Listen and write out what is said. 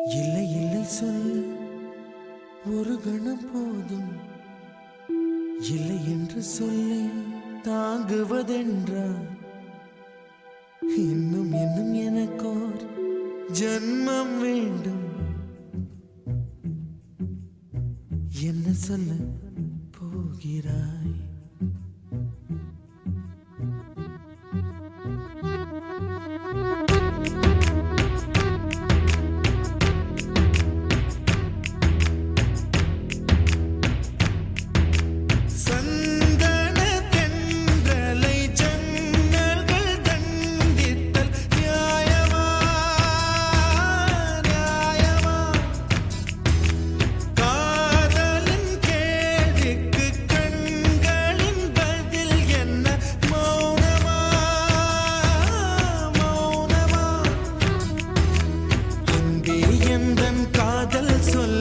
இல்லை இல்லை சொல்ல ஒரு கணம் போதும், இல்லை என்று சொல்லை தாங்குவதென்றா? இன்னும் இன்னும் எனக்கோர் ஜன்மம் வேண்டும். என்ன சொல்ல போகிறாய்? காதல் சொல்